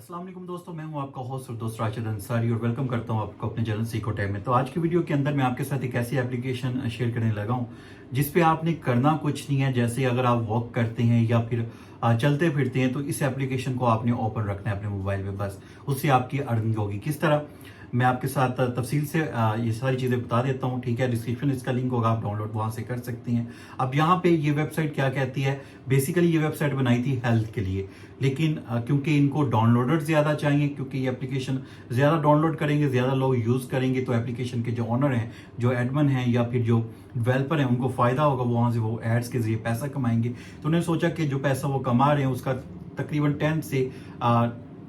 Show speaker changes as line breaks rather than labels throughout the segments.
अस्सलाम वालेकुम दोस्तों, मैं हूं आपका होस्ट और दोस्त राशिद अंसारी और वेलकम करता हूं आपको अपने चैनल सीखो टेक में। तो आज की वीडियो के अंदर मैं आपके साथ एक ऐसी एप्लीकेशन शेयर करने लगा हूं जिस पे आपने करना कुछ नहीं है। जैसे अगर आप वॉक करते हैं या फिर चलते फिरते हैं तो इस एप्लीकेशन को आपने ओपन रखना है अपने मोबाइल में, बस उससे आपकी अर्निंग होगी। किस तरह मैं आपके साथ तफसील से ये सारी चीज़ें बता देता हूँ, ठीक है। डिस्क्रिप्शन इसका लिंक होगा, आप डाउनलोड वहाँ से कर सकती हैं। अब यहाँ पे ये वेबसाइट क्या कहती है, बेसिकली ये वेबसाइट बनाई थी हेल्थ के लिए, लेकिन क्योंकि इनको डाउनलोडर ज़्यादा चाहिए, क्योंकि ये एप्लीकेशन ज़्यादा डाउनलोड करेंगे, ज़्यादा लोग यूज़ करेंगे तो एप्लीकेशन के जो ऑनर हैं, जो एडमिन हैं या फिर जो डेवलपर हैं, उनको फ़ायदा होगा, वो वहाँ से वो एड्स के जरिए पैसा कमाएंगे। तो उन्होंने सोचा कि जो पैसा वो कमा रहे हैं उसका तकरीबन 10 से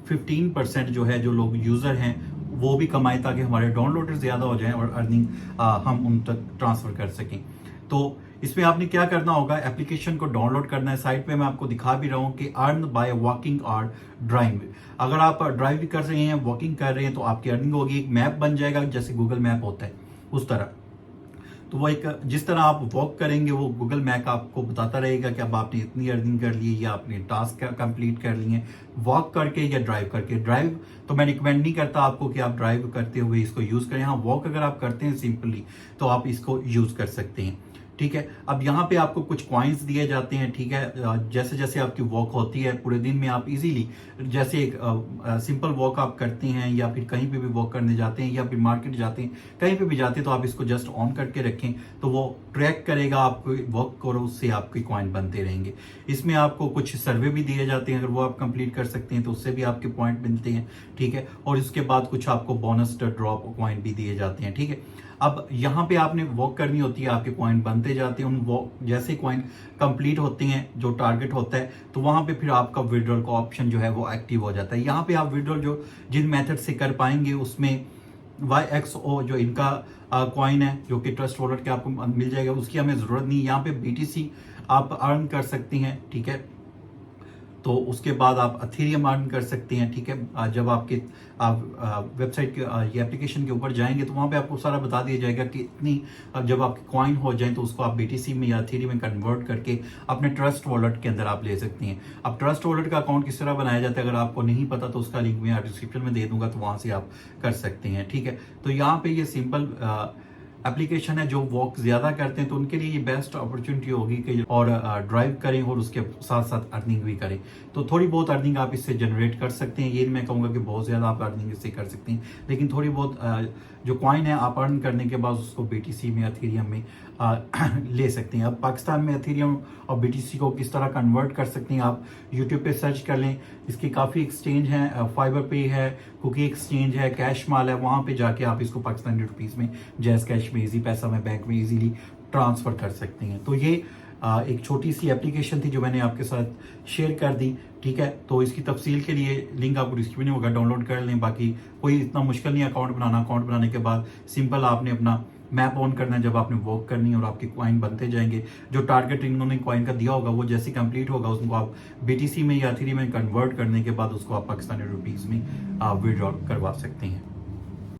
15% जो है, जो लोग यूज़र हैं वो भी कमाएं, ताकि हमारे डाउनलोडर ज़्यादा हो जाएं और अर्निंग हम उन तक ट्रांसफ़र कर सकें। तो इसमें आपने क्या करना होगा, एप्लीकेशन को डाउनलोड करना है। साइट पे मैं आपको दिखा भी रहा हूँ कि अर्न बाय वॉकिंग और ड्राइविंग। अगर आप ड्राइव भी कर रहे हैं, वॉकिंग कर रहे हैं, तो आपकी अर्निंग होगी। एक मैप बन जाएगा, जैसे गूगल मैप होता है उस तरह। तो वो एक जिस तरह आप वॉक करेंगे वो गूगल मैप आपको बताता रहेगा कि अब आपने इतनी अर्निंग कर ली है या आपने टास्क कंप्लीट कर लिए हैं, वॉक करके या ड्राइव करके। ड्राइव तो मैं रिकमेंड नहीं करता आपको कि आप ड्राइव करते हुए इसको यूज़ करें। हाँ, वॉक अगर आप करते हैं सिंपली तो आप इसको यूज़ कर सकते हैं, ठीक है। अब यहाँ पे आपको कुछ कॉइन्स दिए जाते हैं, ठीक है। जैसे जैसे आपकी वॉक होती है पूरे दिन में, आप इजीली जैसे एक सिंपल वॉक आप करते हैं या फिर कहीं पे भी वॉक करने जाते हैं या फिर मार्केट जाते हैं, कहीं पे भी जाते हैं, तो आप इसको जस्ट ऑन करके रखें तो वो ट्रैक करेगा आपको वॉक करो, उससे आपके कॉइन बनते रहेंगे। इसमें आपको कुछ सर्वे भी दिए जाते हैं, अगर वो आप कंप्लीट कर सकते हैं तो उससे भी आपके पॉइंट मिलते हैं, ठीक है। और इसके बाद कुछ आपको बोनस ड्रॉप कॉइन भी दिए जाते हैं, ठीक है। अब यहाँ पे आपने वॉक करनी होती है, आपके कॉइन बनते जाते हैं। उन वॉक जैसे कॉइन कंप्लीट होते हैं, जो टारगेट होता है, तो वहाँ पे फिर आपका विड्रॉल का ऑप्शन जो है वो एक्टिव हो जाता है। यहाँ पे आप विड्रॉल जो जिन मेथड से कर पाएंगे उसमें YXO जो इनका कॉइन है, जो कि ट्रस्ट वॉलेट के आपको मिल जाएगा, उसकी हमें ज़रूरत नहीं। यहाँ पे BTC आप अर्न कर सकती हैं, ठीक है। तो उसके बाद आप अथेरियम अर्न कर सकते हैं, ठीक है। जब आपके आप वेबसाइट के ये एप्लीकेशन के ऊपर जाएंगे तो वहाँ पे आपको सारा बता दिया जाएगा कि इतनी जब आपके कॉइन हो जाए तो उसको आप BTC में या अथेरियम में कन्वर्ट करके अपने ट्रस्ट वॉलेट के अंदर आप ले सकती हैं। अब ट्रस्ट वॉलेट का अकाउंट किस तरह बनाया जाता है, अगर आपको नहीं पता तो उसका लिंक मैं डिस्क्रिप्शन में दे दूंगा, तो वहाँ से आप कर सकते हैं, ठीक है। तो यहाँ पे ये सिंपल एप्लीकेशन है। जो वॉक ज़्यादा करते हैं तो उनके लिए ये बेस्ट अपॉर्चुनिटी होगी कि और ड्राइव करें और उसके साथ साथ अर्निंग भी करें। तो थोड़ी बहुत अर्निंग आप इससे जनरेट कर सकते हैं। ये मैं कहूँगा कि बहुत ज़्यादा आप अर्निंग इससे कर सकते हैं, लेकिन थोड़ी बहुत जो कॉइन है आप अर्न करने के बाद उसको BTC में अथेरियम में ले सकते हैं। अब पाकिस्तान में अथेरियम और BTC को किस तरह कन्वर्ट कर सकते हैं, आप यूट्यूब पे सर्च कर लें। इसके काफ़ी एक्सचेंज हैं, फाइबर पे है, कुकी एक्सचेंज है, कैश माल है। वहाँ पे जाके आप इसको पाकिस्तानी रुपीज़ में, जैज़ कैश में, इजी पैसा में, बैंक में इजीली ट्रांसफ़र कर सकते हैं। तो ये एक छोटी सी एप्लीकेशन थी जो मैंने आपके साथ शेयर कर दी, ठीक है। तो इसकी तफसील के लिए लिंक आपको डिस्क्रिप्शन में होगा, डाउनलोड कर लें। बाकी कोई इतना मुश्किल नहीं है अकाउंट बनाना। अकाउंट बनाने के बाद सिंपल आपने अपना मैप ऑन करना है जब आपने वॉक करनी है, और आपके कॉइन बनते जाएंगे। जो टारगेट इन्होंने कॉइन का दिया होगा वो जैसे कंप्लीट होगा उसको आप BTC में या अथेरियम में कन्वर्ट करने के बाद उसको आप पाकिस्तानी रुपीज़ में विड्रॉ करवा सकते हैं।